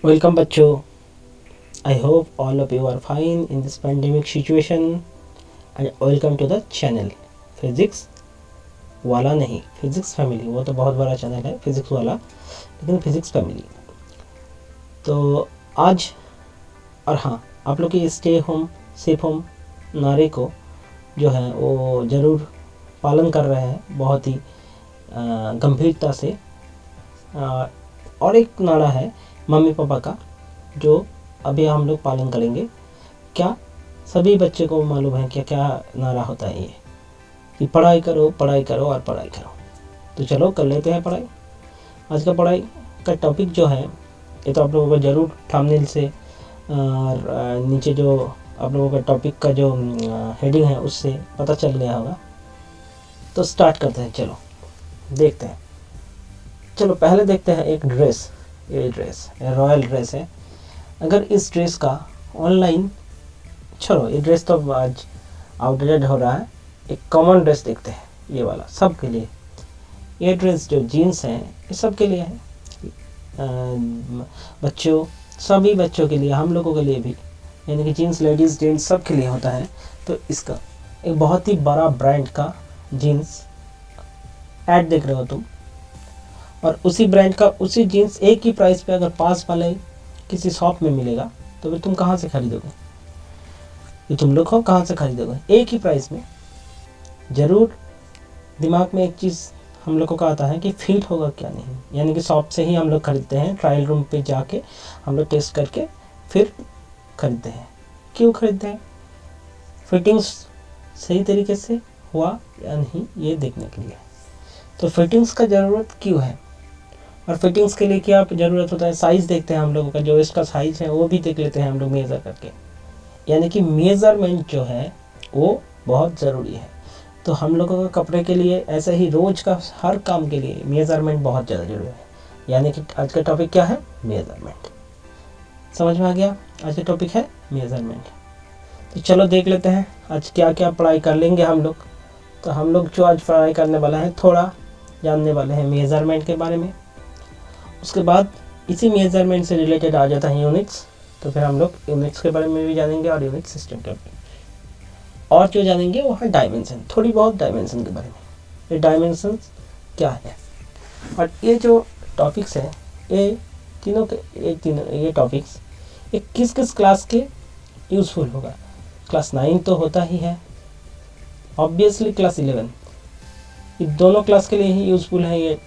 Welcome बच्चों. I hope all of you are fine in this pandemic situation and welcome to the channel physics वाला नहीं, physics family. वो तो बहुत बड़ा चैनल है फिजिक्स वाला, लेकिन फिजिक्स फैमिली. तो आज और हाँ, आप लोग की स्टे होम सेफ होम नारे को जो है वो ज़रूर पालन कर रहे हैं बहुत ही गंभीरता से. और एक नारा है मम्मी पापा का जो अभी हम लोग पालन करेंगे. क्या सभी बच्चे को मालूम है क्या क्या नारा होता है? ये कि पढ़ाई करो पढ़ाई करो और पढ़ाई करो. तो चलो कर लेते हैं पढ़ाई. आज का पढ़ाई का टॉपिक जो है ये तो आप लोगों को ज़रूर थंबनेल से और नीचे जो आप लोगों का टॉपिक का जो हेडिंग है उससे पता चल गया होगा. तो स्टार्ट करते हैं, चलो देखते हैं. चलो पहले देखते हैं एक ड्रेस. ये ड्रेस रॉयल ड्रेस है. अगर इस ड्रेस का ऑनलाइन, चलो ये ड्रेस तो आज आउटडेटेड हो रहा है. एक कॉमन ड्रेस देखते हैं, ये वाला सब के लिए. ये ड्रेस जो जीन्स है ये सब के लिए है. बच्चों, सभी बच्चों के लिए, हम लोगों के लिए भी, यानी कि जीन्स लेडीज़ जेंट्स सब के लिए होता है. तो इसका एक बहुत ही बड़ा ब्रांड का जीन्स ऐड देख रहे हो तुम, और उसी ब्रांड का उसी जीन्स एक ही प्राइस पे अगर पास वाले किसी शॉप में मिलेगा तो फिर तुम कहाँ से खरीदोगे? ये तुम लोग हो कहाँ से खरीदोगे एक ही प्राइस में? ज़रूर दिमाग में एक चीज़ हम लोगों का आता है कि फिट होगा क्या नहीं, यानी कि शॉप से ही हम लोग खरीदते हैं. ट्रायल रूम पे जाके हम लोग टेस्ट करके फिर खरीदते हैं. क्यों खरीदते हैं? फिटिंग्स सही तरीके से हुआ या नहीं ये देखने के लिए. तो फिटिंग्स का ज़रूरत क्यों है? और फिटिंग्स के लिए क्या ज़रूरत होता है? साइज़ देखते हैं हम लोगों का, जो इसका साइज़ है वो भी देख लेते हैं हम लोग मेज़र करके. यानी कि मेज़रमेंट जो है वो बहुत ज़रूरी है. तो हम लोगों का कपड़े के लिए ऐसे ही रोज़ का हर काम के लिए मेज़रमेंट बहुत ज़्यादा ज़रूरी है. यानी कि आज का टॉपिक क्या है? मेज़रमेंट. समझ में आ गया? आज का टॉपिक है मेज़रमेंट. तो चलो देख लेते हैं आज क्या क्या पढ़ाई कर लेंगे हम लोग. तो हम लोग जो आज पढ़ाई करने वाला है थोड़ा जानने वाले हैं मेज़रमेंट के बारे में. उसके बाद इसी मेज़रमेंट से रिलेटेड आ जाता है यूनिट्स. तो फिर हम लोग यूनिट्स के बारे में भी जानेंगे और यूनिट सिस्टम के बारे में. और जो जानेंगे वो है डायमेंशन, थोड़ी बहुत डायमेंशन के बारे में. ये डायमेंशन क्या है और ये जो टॉपिक्स हैं ये तीनों ये टॉपिक्स ये किस किस क्लास के यूज़फुल होगा? क्लास 9 तो होता ही है, ऑब्वियसली क्लास 11, ये दोनों क्लास के लिए ही यूज़फुल है ये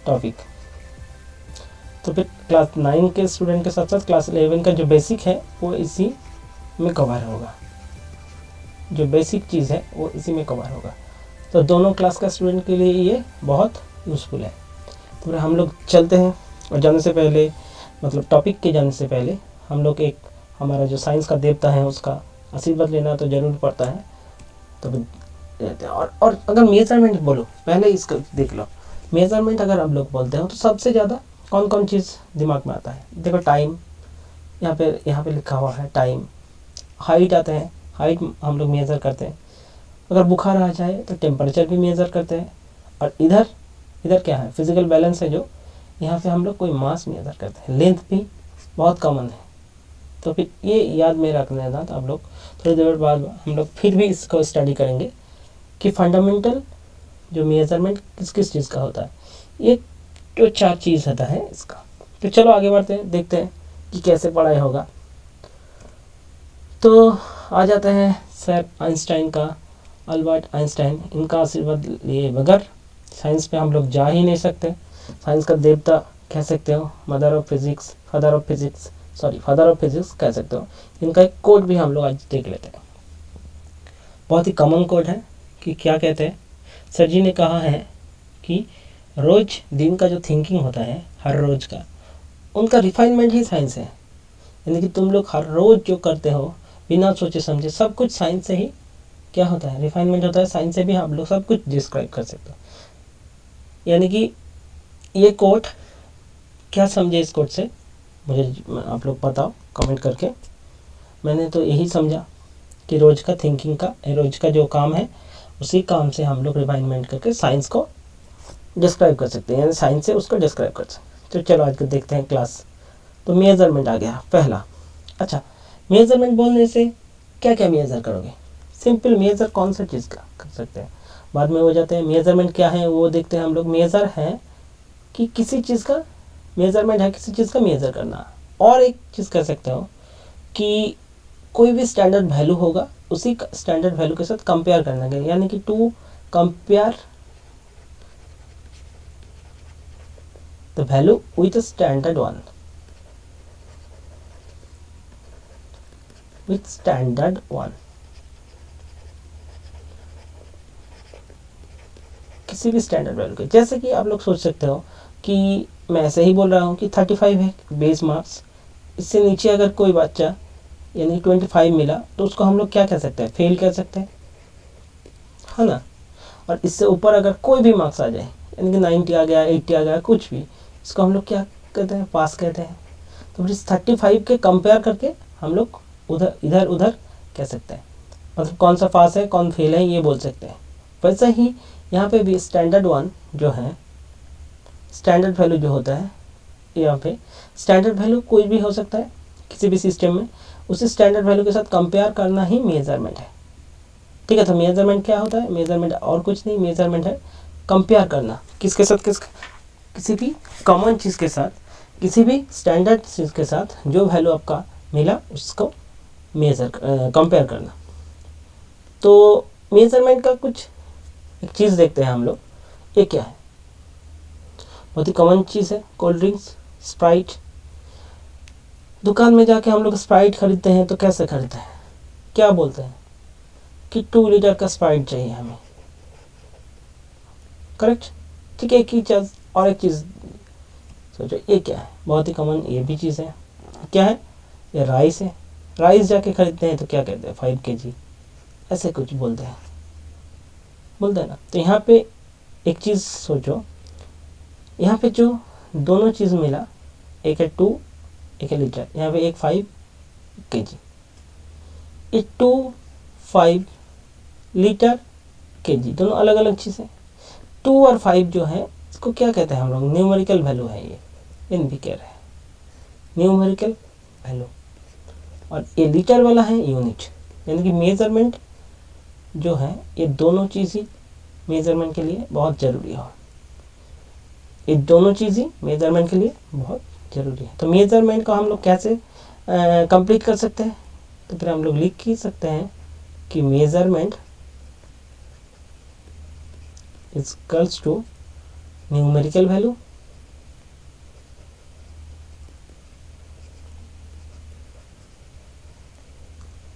टॉपिक. तो फिर क्लास 9 के स्टूडेंट के साथ साथ क्लास 11 का जो बेसिक है वो इसी में कवर होगा. जो बेसिक चीज़ है वो इसी में कवर होगा. तो दोनों क्लास का स्टूडेंट के लिए ये बहुत यूज़फुल है. तो फिर हम लोग चलते हैं. और जाने से पहले, मतलब टॉपिक के जाने से पहले, हम लोग एक हमारा जो साइंस का देवता है उसका आशीर्वाद लेना तो ज़रूर पड़ता है. तो फिर और अगर मेजरमेंट बोलो, पहले इसका देख लो. मेजरमेंट अगर आप लोग बोलते हो तो सबसे ज़्यादा कौन कौन चीज़ दिमाग में आता है? देखो टाइम, यहाँ पे लिखा हुआ है टाइम. हाइट आते हैं, हाइट हम लोग मेज़र करते हैं. अगर बुखार आ जाए तो टेम्परेचर भी मेज़र करते हैं. और इधर क्या है? फिजिकल बैलेंस है, जो यहाँ पे हम लोग कोई मास मेज़र करते हैं. लेंथ भी बहुत कॉमन है. तो फिर ये याद में रख लेना. तो आप लोग थोड़ी देर बाद हम लोग फिर भी इसको स्टडी करेंगे कि फंडामेंटल जो मेजरमेंट किस किस चीज़ का होता है. ये जो 4 चीज़ होता है इसका. तो चलो आगे बढ़ते हैं, देखते हैं कि कैसे पढ़ाई होगा. तो आ जाते हैं सर आइंस्टाइन का, अल्बर्ट आइंस्टाइन. इनका आशीर्वाद लिए बगैर साइंस पे हम लोग जा ही नहीं सकते. साइंस का देवता कह सकते हो, फादर ऑफ फिजिक्स कह सकते हो. इनका एक कोड भी हम लोग आज देख लेते हैं. बहुत ही कॉमन कोड है कि क्या कहते हैं. सर जी ने कहा है कि रोज़ दिन का जो थिंकिंग होता है हर रोज़ का, उनका रिफाइनमेंट ही साइंस है. यानी कि तुम लोग हर रोज़ जो करते हो बिना सोचे समझे, सब कुछ साइंस से ही क्या होता है? रिफाइनमेंट होता है. साइंस से भी हम लोग सब कुछ डिस्क्राइब कर सकते हो. यानी कि ये कोड, क्या समझे इस कोड से मुझे आप लोग बताओ कमेंट करके. मैंने तो यही समझा कि रोज़ का थिंकिंग का, रोज़ का जो काम है उसी काम से हम लोग रिफाइनमेंट करके साइंस को डिस्क्राइब कर सकते हैं, यानी साइंस से उसको डिस्क्राइब कर सकते हैं. तो चलो आज को देखते हैं क्लास तो मेजरमेंट आ गया पहला। अच्छा, मेजरमेंट बोलने से क्या क्या मेजर करोगे? सिंपल मेजर कौन सा चीज़ का कर सकते हैं, बाद में हो जाते हैं। मेजरमेंट क्या है वो देखते हैं हम लोग। मेजर है कि किसी चीज़ का, मेजरमेंट है किसी चीज़ का मेजर करना। और एक चीज़ कह सकते हो कि कोई भी स्टैंडर्ड वैल्यू होगा उसी स्टैंडर्ड वैल्यू के साथ कंपेयर करना है, यानी कि to compare the value with standard one, with standard one. किसी भी स्टैंडर्ड वैल्यू के, जैसे कि आप लोग सोच सकते हो कि मैं ऐसे ही बोल रहा हूँ कि 35 है बेस मार्क्स, इससे नीचे अगर कोई बच्चा यानी 25 मिला तो उसको हम लोग क्या कह सकते हैं? फेल कह सकते हैं, है ना। और इससे ऊपर अगर कोई भी मार्क्स आ जाए, यानी कि 90 आ गया, 80 आ गया, कुछ भी, इसको हम लोग क्या कहते हैं? पास कहते हैं। तो फिर इस 35 के कंपेयर करके हम लोग उधर इधर उधर कह सकते हैं, मतलब कौन सा पास है कौन फेल है ये बोल सकते हैं। वैसे ही यहाँ पे भी स्टैंडर्ड वन जो है, स्टैंडर्ड वैल्यू जो होता है, यहाँ पे स्टैंडर्ड वैल्यू कोई भी हो सकता है किसी भी सिस्टम में, उसी स्टैंडर्ड वैल्यू के साथ कंपेयर करना ही मेजरमेंट है। ठीक है, तो मेजरमेंट क्या होता है? मेजरमेंट और कुछ नहीं, मेजरमेंट है कंपेयर करना किसके साथ, किसी भी कॉमन चीज़ के साथ, किसी भी स्टैंडर्ड चीज़ के साथ जो वैल्यू आपका मिला उसको मेजर कंपेयर करना। तो मेजरमेंट का कुछ एक चीज़ देखते हैं हम लोग, ये क्या है? बहुत ही कॉमन चीज़ है, कोल्ड ड्रिंक्स, स्प्राइट। दुकान में जाके हम लोग स्प्राइट खरीदते हैं तो कैसे खरीदते हैं? क्या बोलते हैं कि 2 लीटर का स्प्राइट चाहिए हमें, करेक्ट। ठीक है, एक ही चीज़ और एक चीज़ सोचो, ये क्या है? बहुत ही कॉमन ये भी चीज़ है, क्या है? ये राइस है। राइस जाके खरीदते हैं तो क्या कहते हैं? 5 kg, ऐसे कुछ बोलते हैं ना। तो यहाँ पे एक चीज़ सोचो, यहाँ पे जो दोनों चीज़ मिला, एक है 2, एक है लीटर, यहाँ पे एक 5 kg, ये 2 5 लीटर kg दोनों अलग अलग चीज़ें। 2 और 5 जो है इसको क्या कहते हैं हम लोग? न्यूमेरिकल वैल्यू है ये, इन भी कह रहे हैं न्यूमेरिकल वैल्यू। और ये लीटर वाला है यूनिट, यानी कि मेजरमेंट जो है ये दोनों चीज़ ही मेजरमेंट के लिए बहुत ज़रूरी हो, ये दोनों चीज़ ही मेजरमेंट के लिए बहुत ज़रूरी है। तो मेजरमेंट को हम लोग कैसे कंप्लीट कर सकते हैं? तो फिर हम लोग लिख ही सकते हैं कि measurement is equals to numerical value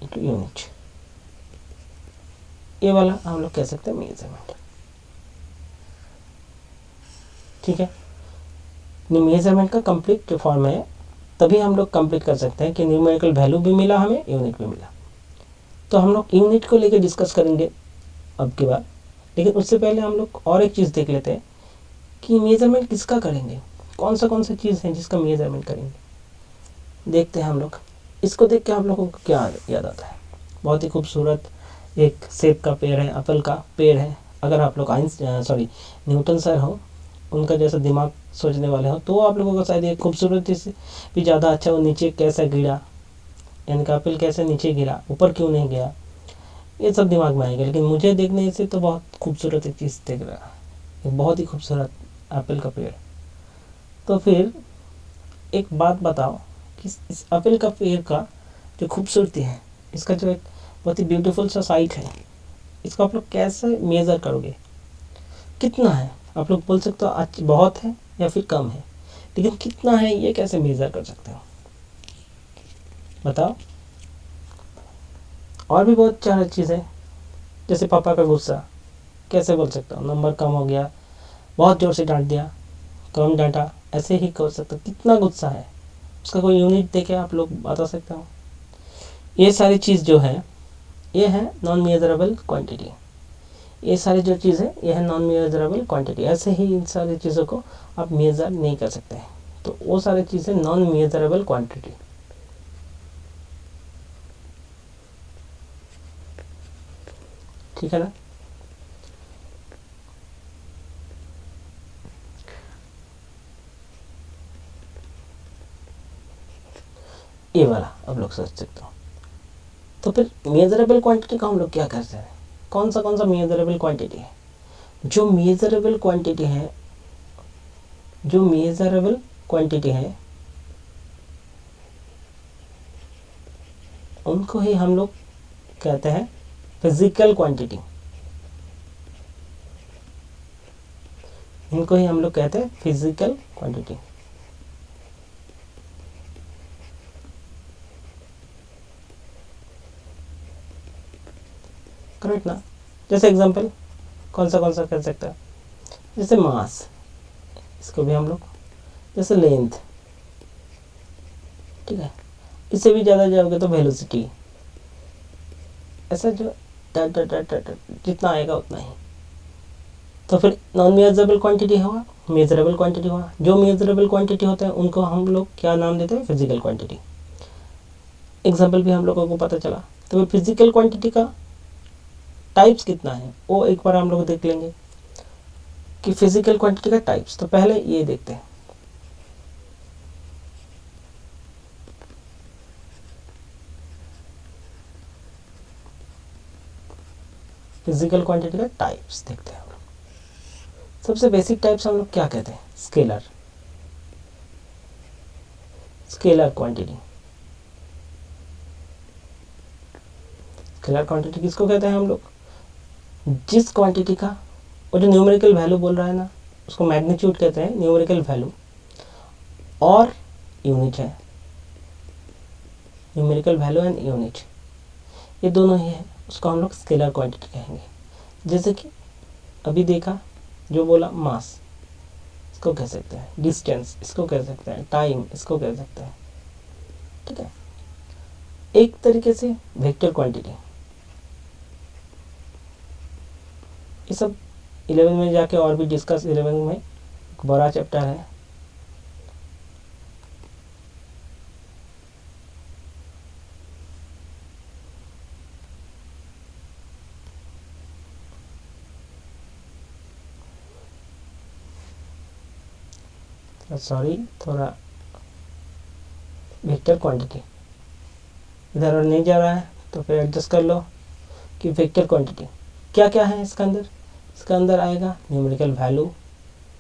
into unit. ये वाला हम लोग कह सकते हैं मेजरमेंट। ठीक है, मेजरमेंट का कंप्लीट जो फॉर्म है तभी हम लोग कंप्लीट कर सकते हैं कि न्यूमेरिकल वैल्यू भी मिला हमें, यूनिट भी मिला। तो हम लोग यूनिट को लेकर डिस्कस करेंगे अब की बार, लेकिन उससे पहले हम लोग और एक चीज़ देख लेते हैं कि मेजरमेंट किसका करेंगे, कौन सा चीज़ है जिसका मेजरमेंट करेंगे। देखते हैं हम लोग, इसको देख के आप लोगों को क्या याद आता है? बहुत ही खूबसूरत एक सेब का पेड़ है, एप्पल का पेड़ है। अगर आप लोग न्यूटन सर हो, उनका जैसा दिमाग सोचने वाले हो, तो आप लोगों को शायद ये खूबसूरती से भी ज़्यादा अच्छा, वो नीचे कैसे गिरा, यानी कि एप्पल कैसे नीचे गिरा, ऊपर क्यों नहीं गया, ये सब दिमाग में आएगा। लेकिन मुझे देखने से तो बहुत खूबसूरत एक चीज़ दिख रहा है, एक बहुत ही खूबसूरत एप्पल का पेड़। तो फिर एक बात बताओ कि इस एप्पल का पेड़ का जो खूबसूरती है, इसका जो एक बहुत ही ब्यूटीफुल सा साइट है, इसको आप लोग कैसे मेज़र करोगे? कितना है? आप लोग बोल सकते हो आज बहुत है या फिर कम है, लेकिन कितना है ये कैसे मेज़र कर सकते हो? बताओ। और भी बहुत सारी चीज़ें, जैसे पापा का गुस्सा, कैसे बोल सकता हूँ? नंबर कम हो गया, बहुत ज़ोर से डांट दिया, कम डांटा, ऐसे ही कर सकते हो। कितना गुस्सा है, उसका कोई यूनिट देके आप लोग बता सकते हो? ये सारी चीज़ जो है ये है नॉन मेजरेबल क्वांटिटी। ये सारी जो चीज़ है ये है नॉन मेजरेबल क्वांटिटी। ऐसे ही इन सारी चीज़ों को आप मेज़र नहीं कर सकते हैं, तो वो सारी चीज़ें नॉन मेजरेबल क्वांटिटी। ठीक है ना। ये वाला आप लोग सोच सकते हो। तो फिर मेजरेबल क्वांटिटी का हम लोग क्या करते हैं, कौन सा मेजरेबल क्वांटिटी है? जो मेजरेबल क्वांटिटी है, जो मेजरेबल क्वांटिटी है उनको ही हम लोग कहते हैं फिजिकल क्वांटिटी। इनको ही हम लोग कहते हैं फिजिकल क्वांटिटी। करेक्ट ना? जैसे एग्जांपल कौन सा कर सकता है, जैसे मास, इसको भी हम लोग, जैसे लेंथ, ठीक है। इससे भी ज़्यादा जाओगे तो वेलोसिटी, ऐसा जो जितना आएगा उतना ही। तो फिर नॉन मेजरेबल क्वांटिटी हुआ, मेजरेबल क्वांटिटी हुआ। जो मेजरेबल क्वांटिटी होते हैं उनको हम लोग क्या नाम देते हैं, फिजिकल क्वांटिटी। एग्जाम्पल भी हम लोगों को पता चला। तो फिजिकल क्वांटिटी का टाइप्स कितना है वो एक बार हम लोग देख लेंगे कि फिजिकल क्वांटिटी का टाइप्स। तो पहले ये देखते हैं, फिजिकल क्वांटिटी का टाइप्स देखते हैं हम लोग। सबसे बेसिक टाइप्स हम लोग क्या कहते हैं, scalar, scalar quantity. Scalar quantity किसको कहते हैं हम लोग, जिस क्वांटिटी का वो जो न्यूमेरिकल वैल्यू बोल रहा है ना, उसको मैग्नीट्यूड कहते हैं, न्यूमेरिकल वैल्यू, और यूनिट है, न्यूमेरिकल वैल्यू एंड यूनिट, ये दोनों ही है, उसको हम लोग स्केलर क्वांटिटी कहेंगे। जैसे कि अभी देखा, जो बोला मास, इसको कह सकते हैं, डिस्टेंस इसको कह सकते हैं, टाइम इसको कह सकते हैं, ठीक है। एक तरीके से वेक्टर क्वांटिटी, ये सब 11 में जाके और भी डिस्कस, 11 में एक बड़ा चैप्टर है। सॉरी, थोड़ा वेक्टर क्वांटिटी इधर और नहीं जा रहा है तो फिर एडजस्ट कर लो कि वेक्टर क्वांटिटी क्या क्या है इसका अंदर। इसका अंदर आएगा न्यूमेरिकल वैल्यू,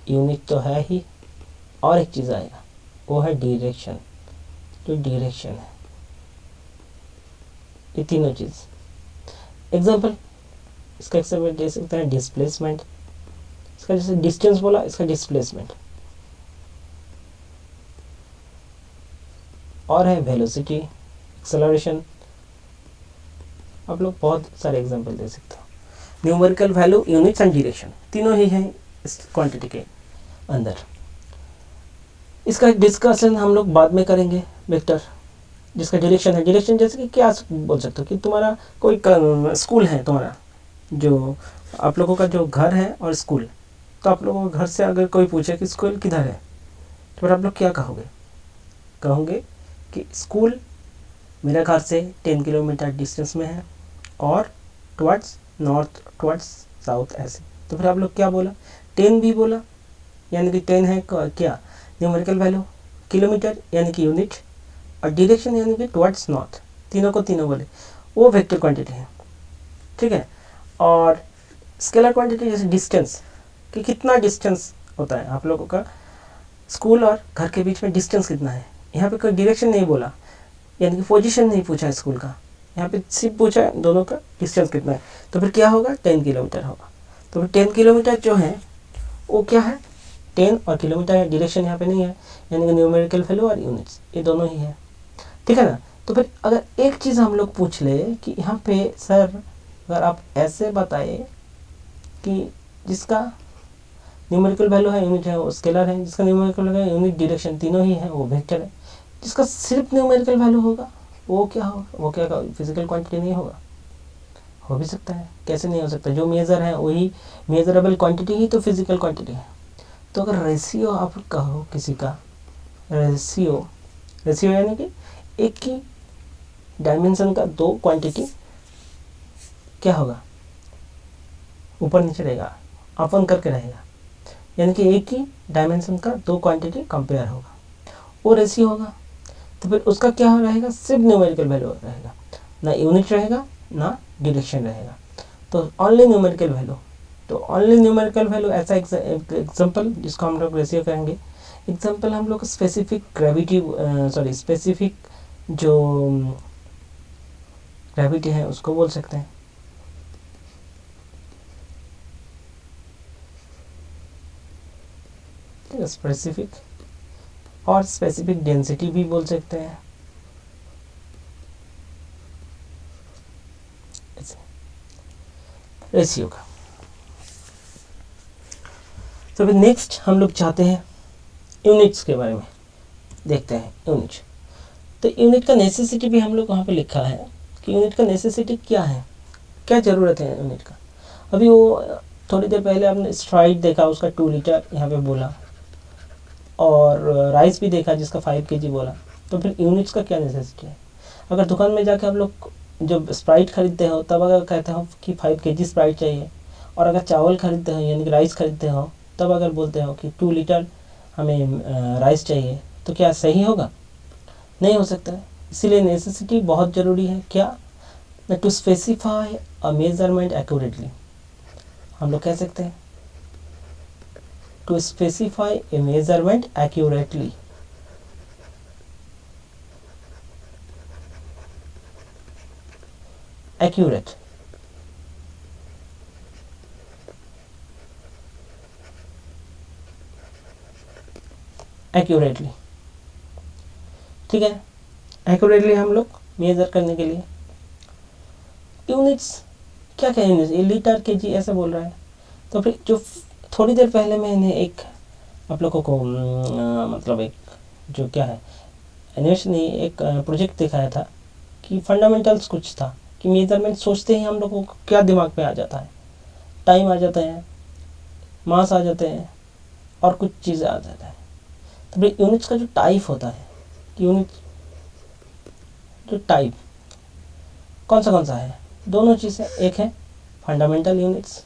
यूनिट तो है ही, और एक चीज़ आएगा वो है डायरेक्शन, जो डायरेक्शन है, ये तीनों चीज़। एग्जांपल इसका एग्जांपल दे सकते हैं डिस्प्लेसमेंट, इसका जैसे डिस्टेंस बोला, इसका डिस्प्लेसमेंट, और है वेलोसिटी, एक्सेलरेशन। आप लोग बहुत सारे एग्जांपल दे सकते हो। Numerical value, units and direction तीनों ही हैं इस क्वांटिटी के अंदर। इसका डिस्कशन हम लोग बाद में करेंगे। वेक्टर जिसका डायरेक्शन है, डायरेक्शन जैसे कि क्या बोल सकते हो कि तुम्हारा कोई स्कूल है, तुम्हारा जो आप लोगों का जो घर है और स्कूल, तो आप लोगों के घर से अगर कोई पूछे कि स्कूल किधर है, तो फिर आप लोग क्या कहोगे, कहोगे कि स्कूल मेरे घर से 10 किलोमीटर डिस्टेंस में है और टुवर्ड्स नॉर्थ, टुवर्ड्स साउथ, ऐसे। तो फिर आप लोग क्या बोला, 10 भी बोला, यानी कि 10 है क्या, न्यूमेरिकल वैल्यू, किलोमीटर यानी कि यूनिट, और डायरेक्शन यानी कि टुवर्ड्स नॉर्थ, तीनों को तीनों बोले, वो वेक्टर क्वांटिटी है, ठीक है। और स्केलर क्वांटिटी जैसे डिस्टेंस, कि कितना डिस्टेंस होता है आप लोगों का स्कूल और घर के बीच में, डिस्टेंस कितना है। यहाँ पे कोई डायरेक्शन नहीं बोला, यानी कि पोजीशन नहीं पूछा स्कूल का, यहाँ पे सिर्फ पूछा है दोनों का डिस्टेंस कितना है। तो फिर क्या होगा, 10 किलोमीटर होगा। तो फिर 10 किलोमीटर जो है वो क्या है, 10 और किलोमीटर है, डायरेक्शन यहाँ पे नहीं है, यानी कि न्यूमेरिकल वैल्यू और यूनिट्स ये दोनों ही है, ठीक है ना। तो फिर अगर एक चीज़ हम लोग पूछ ले कि यहाँ पे सर अगर आप ऐसे बताए कि जिसका न्यूमेरिकल वैल्यू है, यूनिट है, वो स्केलर है, जिसका न्यूमेरिकल वैल्यू है, यूनिट, डायरेक्शन तीनों ही है, वो वेक्टर है। जिसका सिर्फ न्यूमेरिकल वैल्यू होगा वो क्या होगा, वो क्या फिजिकल क्वांटिटी नहीं होगा। हो भी सकता है, कैसे नहीं हो सकता, जो मेजर है वही मेजरेबल क्वांटिटी ही तो फिजिकल क्वांटिटी है। तो अगर रेशियो आप कहो किसी का, रेशियो, रेशियो यानी कि एक ही डायमेंशन का दो क्वांटिटी क्या होगा, ऊपर नीचे रहेगा, अपन करके रहेगा, यानी कि एक ही डायमेंशन का दो क्वांटिटी कंपेयर होगा, वो रेशियो होगा। तो फिर उसका क्या रहेगा, सिर्फ न्यूमेरिकल वैल्यू रहेगा, ना यूनिट रहेगा ना डिरेक्शन रहेगा, तो ओनली न्यूमेरिकल वैल्यू। तो ओनली न्यूमेरिकल वैल्यू ऐसा एग्जांपल जिसको हम लोग रेशियो कहेंगे। एग्जांपल हम लोग स्पेसिफिक ग्रेविटी स्पेसिफिक जो ग्रेविटी है उसको बोल सकते हैं, स्पेसिफिक, और स्पेसिफिक डेंसिटी भी बोल सकते हैं। रेशियो का। तो फिर नेक्स्ट हम लोग चाहते हैं यूनिट्स के बारे में देखते हैं। यूनिट, तो यूनिट का नेसेसिटी भी हम लोग वहाँ पे लिखा है कि यूनिट का नेसेसिटी क्या है, क्या ज़रूरत है यूनिट का। अभी वो थोड़ी देर पहले आपने स्ट्राइड देखा, उसका 2 लीटर यहाँ पे बोला, और राइस भी देखा जिसका 5 kg बोला। तो फिर यूनिट्स का क्या नेसेसिटी है। अगर दुकान में जाके आप लोग जब स्प्राइट खरीदते हो तब अगर कहते हो कि 5 kg स्प्राइट चाहिए, और अगर चावल खरीदते हो यानी कि राइस खरीदते हो तब अगर बोलते हो कि 2 लीटर हमें राइस चाहिए, तो क्या सही होगा? नहीं हो सकता है। इसीलिए नेसेसिटी बहुत ज़रूरी है। क्या? To specify a measurement accurately, हम लोग कह सकते हैं to specify a measurement accurately. Accurate, accurately, ठीक है। एक्यूरेटली हम लोग मेजर करने के लिए यूनिट्स क्या क्या यूनिट्स, ये लीटर केजी ऐसे बोल रहा है। तो फिर जो थोड़ी देर पहले मैंने एक आप लोगों को मतलब एक जो क्या है एनिमेशन, एक प्रोजेक्ट दिखाया था कि फंडामेंटल्स कुछ था कि मेजरमेंट सोचते ही हम लोगों को क्या दिमाग में आ जाता है, टाइम आ जाता है, मास आ जाते हैं, और कुछ चीज़ें आ जाता है। तो फिर यूनिट्स का जो टाइप होता है, यूनिट जो टाइप कौन सा है, दोनों चीज़ें, एक है फंडामेंटल यूनिट्स,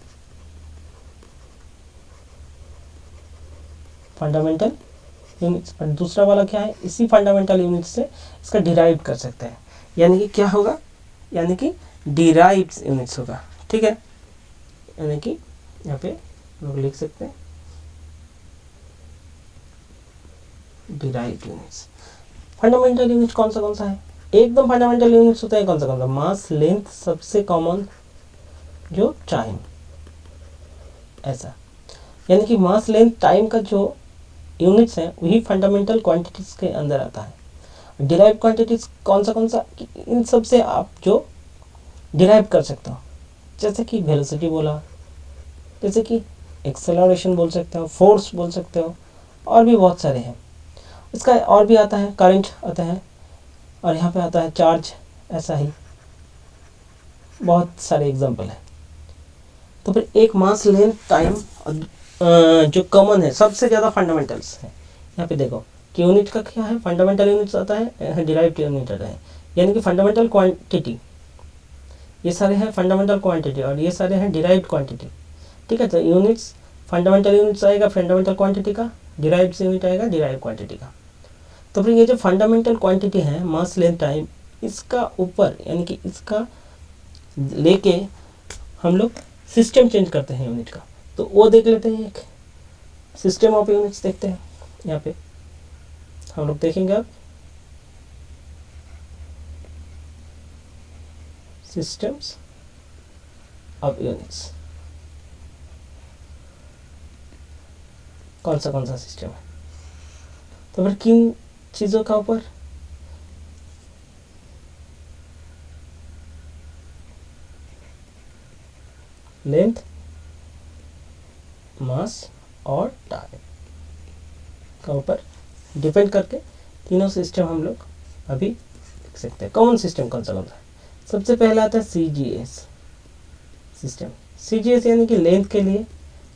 फंडामेंटल यूनिट्स, और दूसरा वाला क्या है, इसी फंडामेंटल यूनिट्स से इसका डिराइव कर सकते हैं, यानी कि क्या होगा, यानी कि डिराइव्ड यूनिट्स होगा, ठीक है। यानी कि यहाँ पे लोग लिख सकते हैं डिराइव्ड यूनिट्स। फंडामेंटल यूनिट कौन सा है, एकदम फंडामेंटल यूनिट्स होते हैं कौन सा, मास, लेंथ, सबसे कॉमन जो टाइम, ऐसा। यानी कि मास, लेंथ, टाइम का जो यूनिट्स हैं वही फंडामेंटल क्वांटिटीज के अंदर आता है। डिराइव क्वांटिटीज कौन सा, इन सब से आप जो डिराइव कर सकते हो, जैसे कि वेलोसिटी बोला, जैसे कि एक्सेलरेशन बोल सकते हो, फोर्स बोल सकते हो, और भी बहुत सारे हैं। इसका और भी आता है, करंट आता है, और यहाँ पे आता है चार्ज, ऐसा ही बहुत सारे एग्जांपल हैं। तो फिर एक मास, लेंथ, टाइम जो कॉमन है, सबसे ज़्यादा फंडामेंटल्स है। यहाँ पे देखो कि यूनिट का क्या है, फंडामेंटल यूनिट्स आता है, डिराइव्ड यूनिट आता है, यानी कि फंडामेंटल क्वांटिटी, ये सारे हैं फंडामेंटल क्वांटिटी, और ये सारे हैं डिराइव्ड क्वांटिटी, ठीक है। तो यूनिट्स, फंडामेंटल यूनिट्स आएगा फंडामेंटल क्वांटिटी का, डिराइव्ड यूनिट आएगा डिराइव्ड क्वांटिटी का। तो फिर ये जो फंडामेंटल क्वांटिटी है, मास, लेंथ, टाइम, इसका ऊपर यानी कि इसका लेके हम लोग सिस्टम चेंज करते हैं यूनिट का। तो वो देख लेते हैं, एक सिस्टम ऑफ यूनिट्स देखते हैं। यहाँ पे हम लोग देखेंगे अब सिस्टम्स ऑफ यूनिट्स, कौन सा सिस्टम है। तो फिर किन चीज़ों का ऊपर, लेंथ, मास और टाइम का ऊपर डिपेंड करके तीनों सिस्टम हम लोग अभी देख सकते हैं। कॉमन सिस्टम कौन सा है, सबसे पहला आता है CGS सिस्टम। CGS यानी कि लेंथ के लिए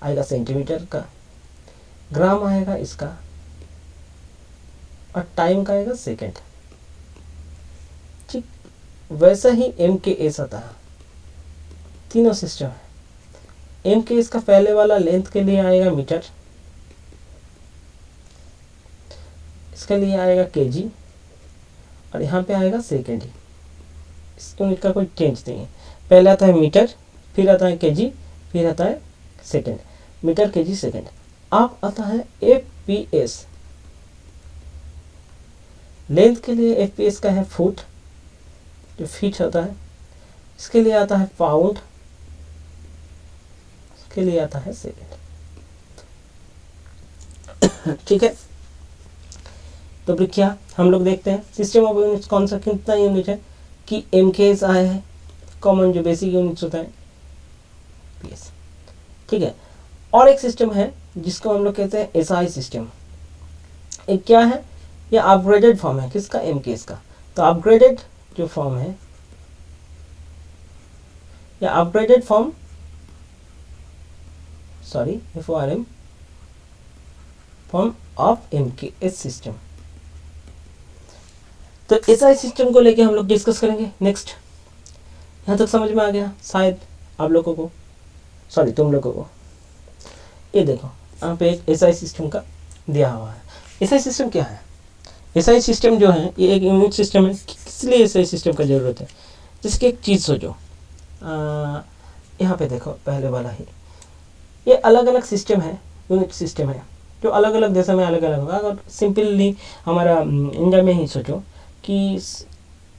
आएगा सेंटीमीटर का, ग्राम आएगा इसका, और टाइम का आएगा सेकेंड, ठीक। वैसा ही MKS आता है, तीनों सिस्टम है। MKS का पहले वाला लेंथ के लिए आएगा मीटर, इसके लिए आएगा kg, और यहाँ पे आएगा सेकेंड ही। इस यूनिट का कोई चेंज नहीं है। पहले आता है मीटर, फिर आता है केजी, फिर आता है सेकेंड, मीटर केजी सेकेंड। अब आता है एफपीएस। लेंथ के लिए एफपीएस का है फुट, जो फीट होता है। इसके लिए आता है पाउंड, इसके लिए आता है सेकेंड। ठीक है, तो फिर क्या हम लोग देखते हैं सिस्टम ऑफ यूनिट्स कौन सा, कितना यूनिट है कि एमकेएस आए हैं, कॉमन जो बेसिक यूनिट्स होता है पीएस। ठीक है, और एक सिस्टम है जिसको हम लोग कहते हैं एसआई सिस्टम। एक क्या है, ये अपग्रेडेड फॉर्म है किसका, एमकेएस का। तो अपग्रेडेड जो फॉर्म है, या upgraded form, sorry FORM form of MKS system. तो एसआई सिस्टम को लेके हम लोग डिस्कस करेंगे नेक्स्ट। यहाँ तक समझ में आ गया शायद आप लोगों को, सॉरी तुम लोगों को। ये देखो यहाँ पे एक एसआई सिस्टम का दिया हुआ है। एसआई सिस्टम क्या है, एसआई सिस्टम जो है ये एक यूनिट सिस्टम है। किस लिए एसआई सिस्टम का ज़रूरत है, जिसकी एक चीज़ सोचो, यहाँ पे देखो पहले वाला ही, ये अलग अलग सिस्टम है, यूनिट सिस्टम है जो अलग अलग देशों में अलग अलग होगा। अगर सिंपली हमारा इंडिया में ही सोचो कि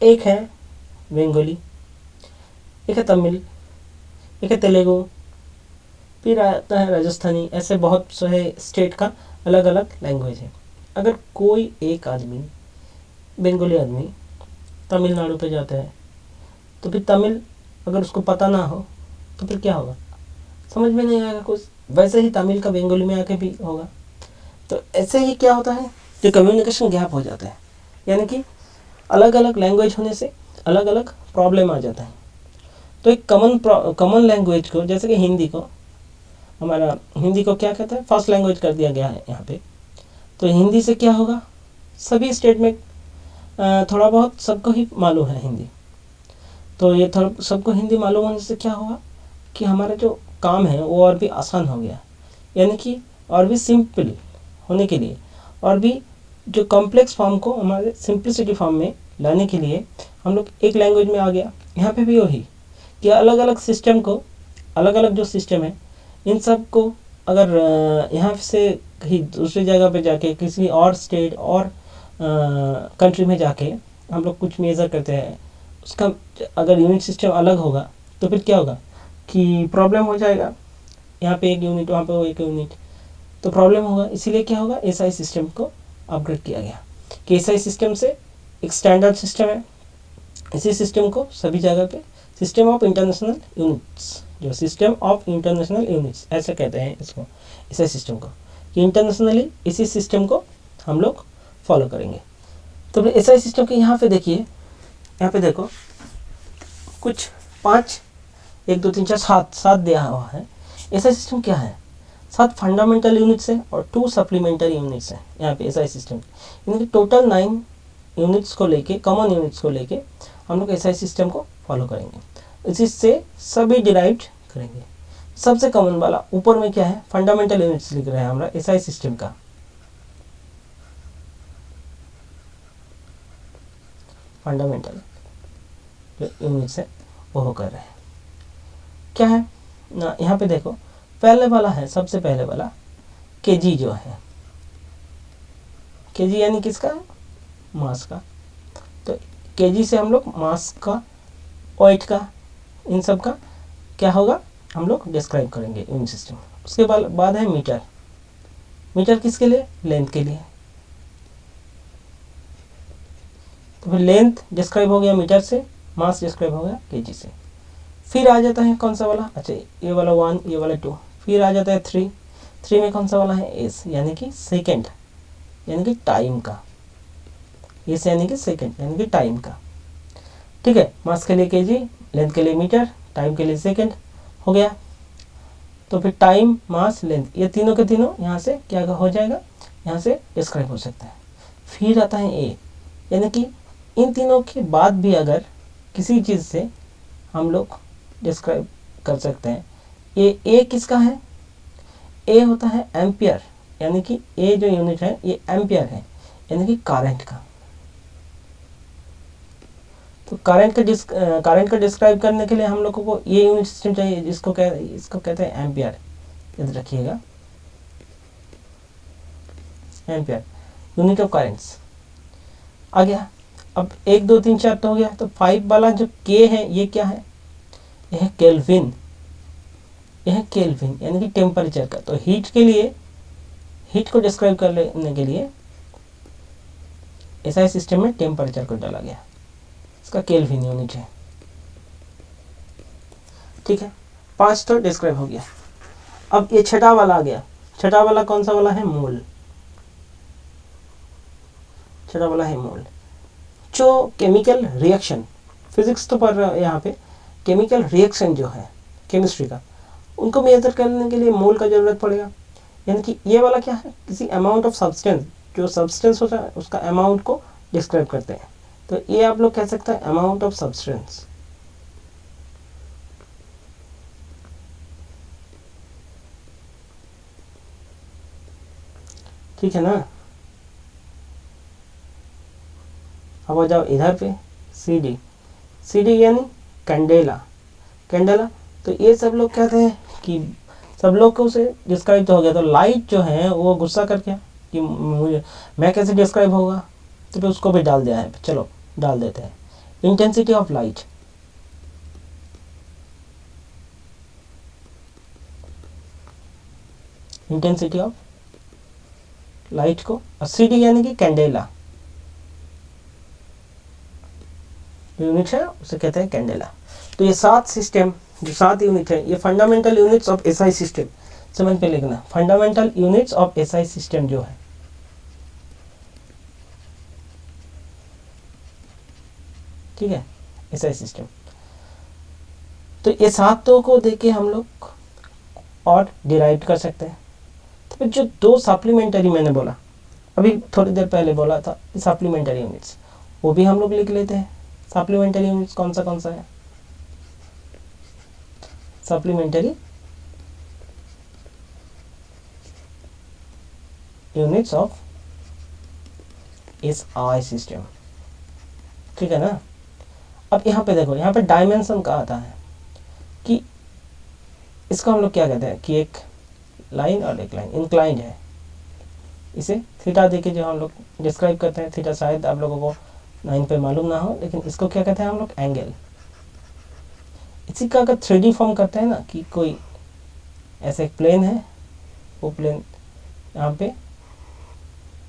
एक है बंगाली, एक है तमिल, एक है तेलुगु, फिर आता है राजस्थानी, ऐसे बहुत सारे स्टेट का अलग अलग लैंग्वेज है। अगर कोई एक आदमी, बंगाली आदमी तमिलनाडु पे जाता है, तो फिर तमिल अगर उसको पता ना हो तो फिर क्या होगा, समझ में नहीं आएगा कुछ। वैसे ही तमिल का बंगाली में आके भी होगा। तो ऐसे ही क्या होता है, जो कम्युनिकेशन गैप हो जाता है, यानी कि अलग अलग लैंग्वेज होने से अलग अलग प्रॉब्लम आ जाता है। तो एक कॉमन लैंग्वेज को, जैसे कि हिंदी को, हमारा हिंदी को क्या कहता है, फर्स्ट लैंग्वेज कर दिया गया है यहाँ पे। तो हिंदी से क्या होगा, सभी स्टेट में थोड़ा बहुत सबको ही मालूम है हिंदी। तो ये थोड़ा सबको हिंदी मालूम होने से क्या होगा कि हमारा जो काम है वो और भी आसान हो गया, यानी कि और भी सिंपल होने के लिए, और भी जो कॉम्प्लेक्स फॉर्म को हमारे सिंप्लिसिटी फॉर्म में लाने के लिए हम लोग एक लैंग्वेज में आ गया। यहाँ पे भी वही कि अलग अलग सिस्टम को, अलग अलग जो सिस्टम है इन सब को अगर यहाँ से कहीं दूसरी जगह पे जाके किसी और स्टेट और कंट्री में जाके हम लोग कुछ मेज़र करते हैं, उसका अगर यूनिट सिस्टम अलग होगा तो फिर क्या होगा कि प्रॉब्लम हो जाएगा। यहाँ पे एक यूनिट, वहाँ पे वो एक यूनिट, तो प्रॉब्लम होगा। इसीलिए क्या होगा, एसआई सिस्टम को अपग्रेड किया गया कि एसआई सिस्टम से एक स्टैंडर्ड सिस्टम है, इसी सिस्टम को सभी जगह पे सिस्टम ऑफ इंटरनेशनल यूनिट्स, जो सिस्टम ऑफ इंटरनेशनल यूनिट्स ऐसे कहते हैं इसको, एसआई सिस्टम को, कि इंटरनेशनली इसी सिस्टम को हम लोग फॉलो करेंगे। तो फिर एसआई सिस्टम के यहाँ पे देखिए, यहाँ पे देखो कुछ 5, 1 2 3 4 7 दिया हुआ है। एसआई सिस्टम क्या है, 7 फंडामेंटल यूनिट्स है और 2 सप्लीमेंट्री यूनिट्स हैं यहाँ पे एसआई सिस्टम, यानी कि टोटल 9 यूनिट्स को लेके, कॉमन यूनिट्स को लेके हम लोग एसआई सिस्टम को फॉलो करेंगे। इसी से सभी डिराइव करेंगे। सबसे कॉमन वाला ऊपर में क्या है, फंडामेंटल यूनिट्स लिख रहे हैं हमारा एसआई सिस्टम का। फंडामेंटल जो यूनिट्स है वो कर रहे हैं, क्या है ना, यहाँ पे देखो पहले वाला है, सबसे पहले वाला केजी जो है, केजी यानी किसका, मास का। तो केजी से हम लोग मास का, वेट का, इन सब का क्या होगा हम लोग डिस्क्राइब करेंगे यूनिट सिस्टम। उसके बाद है मीटर। मीटर किसके लिए, लेंथ के लिए। तो फिर लेंथ डिस्क्राइब हो गया मीटर से, मास डिस्क्राइब हो गया केजी से। फिर आ जाता है कौन सा वाला, अच्छा ये वाला 1, ये वाला 2, फिर आ जाता है 3। 3 में कौन सा वाला है, एस यानी कि सेकेंड, यानी कि टाइम का, एस यानी कि सेकेंड यानी कि टाइम का। ठीक है, मास के लिए केजी, लेंथ के लिए मीटर, टाइम के लिए सेकेंड हो गया। तो फिर टाइम, मास, लेंथ, ये तीनों के तीनों यहाँ से क्या हो जाएगा, यहाँ से डिस्क्राइब हो सकता है। फिर आता है ए, यानी कि इन तीनों के बाद भी अगर किसी चीज़ से हम लोग डिस्क्राइब कर सकते हैं। ये ए किसका है, ए होता है एम्पियर, यानी कि ए जो यूनिट है ये एम्पियर है, यानी कि करंट का। करंट को डिस्क्राइब करने के लिए हम लोगों को ये यूनिट सिस्टम चाहिए, इसको कहते हैं एम्पियर, याद रखिएगा, एम्पियर यूनिट ऑफ करेंट्स आ गया। अब 1 2 3 4 तो हो गया। तो 5 वाला जो के है ये क्या है, यह है केल्विन, यह है केल्विन यानी कि टेम्परेचर का। तो हीट के लिए, हीट को डिस्क्राइब करने के लिए एसआई सिस्टम में टेम्परेचर को डाला गया, इसका केल्विन यूनिट है। ठीक है, 5 तो डिस्क्राइब हो गया। अब ये छठा वाला आ गया। छठा वाला कौन सा वाला है, मोल। छठा वाला है मोल। जो केमिकल रिएक्शन, फिजिक्स तो पढ़ रहे हो यहाँ पे, केमिकल रिएक्शन जो है केमिस्ट्री का, उनको मेजर करने के लिए मोल का जरूरत पड़ेगा। यानी कि ये वाला क्या है, किसी अमाउंट ऑफ सब्सटेंस, जो सब्सटेंस होता है उसका अमाउंट को डिस्क्राइब करते हैं। तो ये आप लोग कह सकते हैं अमाउंट ऑफ सब्सटेंस। ठीक है ना। अब आ जाओ इधर पे, सी डी यानी कैंडेला। कैंडेला, तो ये सब लोग कहते हैं कि सब लोग को उसे डिस्क्राइब तो हो गया। तो लाइट जो है वो गुस्सा कर गया कि मुझे, मैं कैसे डिस्क्राइब होगा, तो फिर उसको भी डाल दिया है। चलो डाल देते हैं intensity of light. Intensity of light को, और सी डी यानी कि कैंडेला यूनिट है, उसे कहते हैं कैंडेला। तो ये 7 सिस्टम, जो 7 यूनिट है, ये fundamental units of SI system, समझ पे लिखना, fundamental units of SI system जो है। ठीक है, एसआई सिस्टम। तो ये 7 को देके हम लोग और डिराइव कर सकते हैं। तो फिर जो 2 सप्लीमेंटरी मैंने बोला, अभी थोड़ी देर पहले बोला था, सप्लीमेंटरी यूनिट्स, वो भी हम लोग लिख लेते हैं। सप्लीमेंटरी यूनिट्स कौन सा है, supplementary units of SI system. ठीक है ना। अब यहाँ पे देखो, यहाँ पे डायमेंशन का आता है कि इसको हम लोग क्या कहते हैं कि एक लाइन और एक लाइन इंक्लाइंड है, इसे थीटा देके जो हम लोग डिस्क्राइब करते हैं। थीटा शायद आप लोगों को 9 पे मालूम ना हो, लेकिन इसको क्या कहते हैं हम लोग, एंगल। इसी का अगर 3D फॉर्म करते हैं ना, कि कोई ऐसे एक प्लेन है, वो प्लेन यहाँ पे,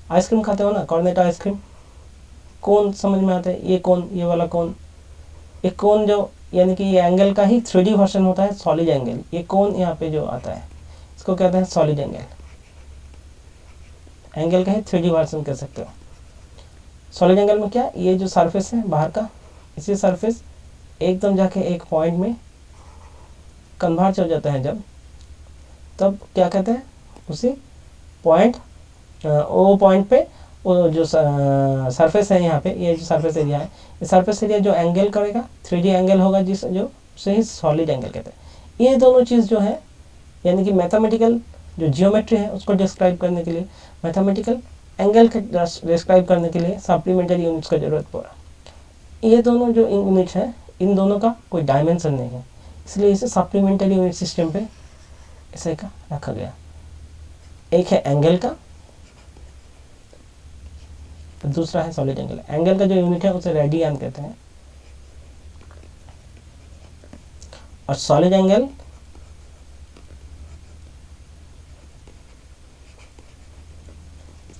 आइसक्रीम खाते हो ना, कॉर्नेट आइसक्रीम, कोन समझ में आता है, ये कोन, ये वाला कोन, एक कोन जो, यानी कि ये एंगल का ही 3D वर्जन होता है, सॉलिड एंगल। ये कोन यहाँ पे जो आता है इसको कहते हैं सॉलिड एंगल। एंगल का ही 3D वर्जन कह सकते हो। सॉलिड एंगल में क्या, ये जो सरफेस है बाहर का, इसी सरफेस एकदम जाके एक पॉइंट में कन्वर्ज हो जाता है जब, तब क्या कहते हैं उसी पॉइंट, वो पॉइंट पे वो जो सरफेस है यहाँ पे, ये जो सरफेस एरिया है, ये सरफेस एरिया जो एंगल करेगा 3D एंगल होगा, जिस जो उसे ही सॉलिड एंगल कहते हैं। ये दोनों चीज़ जो है, यानी कि मैथमेटिकल जो जियोमेट्री है उसको डिस्क्राइब करने के लिए, मैथमेटिकल एंगल को डिस्क्राइब करने के लिए सप्लीमेंटरी यूनिट्स का जरूरत पड़ा। ये दोनों जो यूनिट है, इन दोनों का कोई डायमेंशन नहीं है, इसलिए इसे सप्लीमेंटरी यूनिट सिस्टम पे ऐसे का रखा गया। एक है एंगल का, दूसरा है सॉलिड एंगल। एंगल का जो यूनिट है उसे रेडियन कहते हैं, और सॉलिड एंगल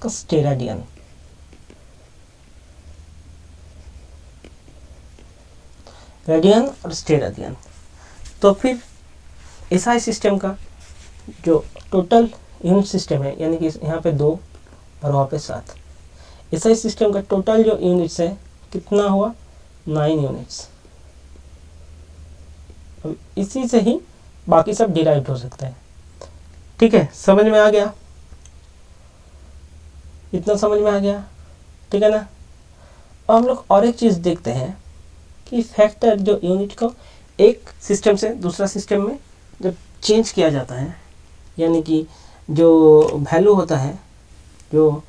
का स्टेराडियन। रेडियन और स्टेराडियन। तो फिर एसआई सिस्टम का जो टोटल यूनिट सिस्टम है, यानी कि यहाँ पे 2 और वहाँ पे 7, एसआई सिस्टम का टोटल जो यूनिट्स है कितना हुआ, 9 यूनिट्स। अब इसी से ही बाकी सब डिराइव हो सकता है। ठीक है, समझ में आ गया, इतना समझ में आ गया, ठीक है ना। अब हम लोग और एक चीज़ देखते हैं कि फैक्टर जो यूनिट को एक सिस्टम से दूसरा सिस्टम में जब चेंज किया जाता है, यानी कि जो वैल्यू होता है, जो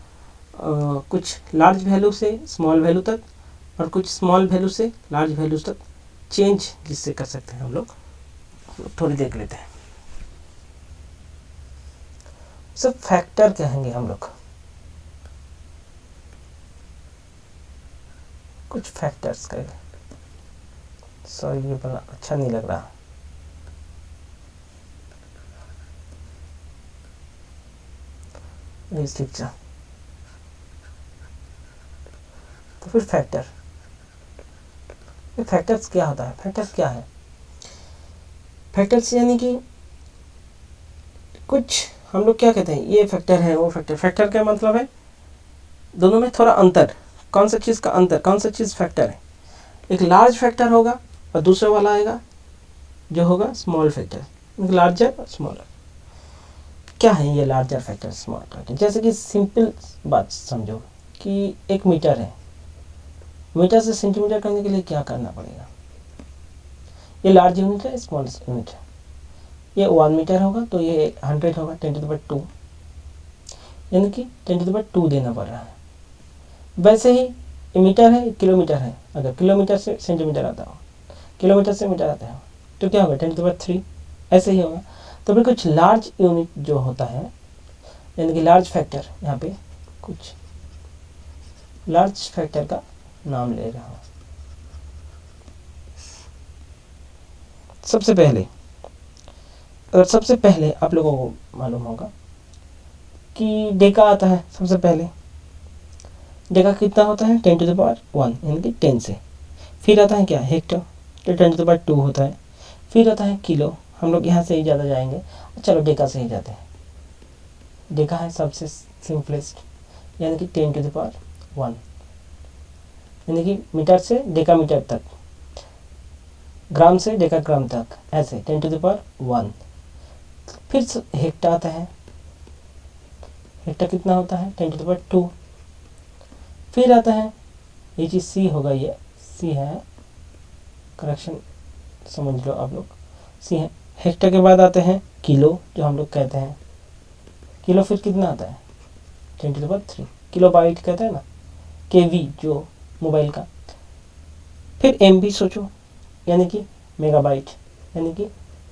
कुछ लार्ज वैल्यू से स्मॉल वैल्यू तक, और कुछ स्मॉल वैल्यू से लार्ज वैल्यूज तक चेंज जिससे कर सकते हैं हम लोग थोड़ी देख लेते हैं। सब फैक्टर कहेंगे हम लोग, कुछ फैक्टर्स कहेंगे। सॉरी ये बड़ा अच्छा नहीं लग रहा। तो फिर फैक्टर्स क्या होता है? फैक्टर्स क्या है? फैक्टर्स यानी कि कुछ हम लोग क्या कहते हैं, ये फैक्टर है वो फैक्टर। फैक्टर का मतलब है दोनों में थोड़ा अंतर। कौन सा चीज़ का अंतर, कौन सा चीज़ फैक्टर है? एक लार्ज फैक्टर होगा और दूसरा वाला आएगा जो होगा स्मॉल फैक्टर, लार्जर और स्मॉलर। क्या है ये लार्जर फैक्टर स्मॉल फैक्टर? जैसे कि सिंपल बात समझो कि एक मीटर है, मीटर से सेंटीमीटर करने के लिए क्या करना पड़ेगा? ये लार्ज यूनिट है, स्मॉल यूनिट है। ये 1 मीटर होगा तो ये 100 होगा, 10⁻², यानी कि 10⁻² देना पड़ रहा है। वैसे ही मीटर है, किलोमीटर है, अगर किलोमीटर से सेंटीमीटर आता हो, किलोमीटर से मीटर आता हो तो क्या होगा? 10⁻3। ऐसे ही होगा। तो फिर कुछ लार्ज यूनिट जो होता है, यानी कि लार्ज फैक्टर, यहाँ पे कुछ लार्ज फैक्टर का नाम ले रहा हूँ। सबसे पहले आप लोगों को मालूम होगा कि डेका आता है। सबसे पहले डेका कितना होता है? 10⁻1 यानी कि 10 से। फिर आता है क्या? हेक्टर, तो 10⁻2 होता है। फिर आता है किलो, हम लोग यहाँ से ही ज़्यादा जाएंगे, चलो डेका से ही जाते हैं। डेका है सबसे सिंपलेस्ट, यानी कि 10⁻1, यानी कि मीटर से डेका मीटर तक, ग्राम से डेका ग्राम तक, ऐसे 10⁻1। फिर हेक्टर आता है। हेक्टर कितना होता है? 10⁻2। फिर आता है, ये चीज़ सी होगा, ये सी है, करेक्शन समझ लो आप लोग, सी है। हेक्टर के बाद आते हैं किलो, जो हम लोग कहते हैं किलो। फिर कितना आता है? 10⁻3। किलो बाइट कहते हैं ना, केवी जो मोबाइल का। फिर MB सोचो, यानी कि मेगाबाइट, यानी कि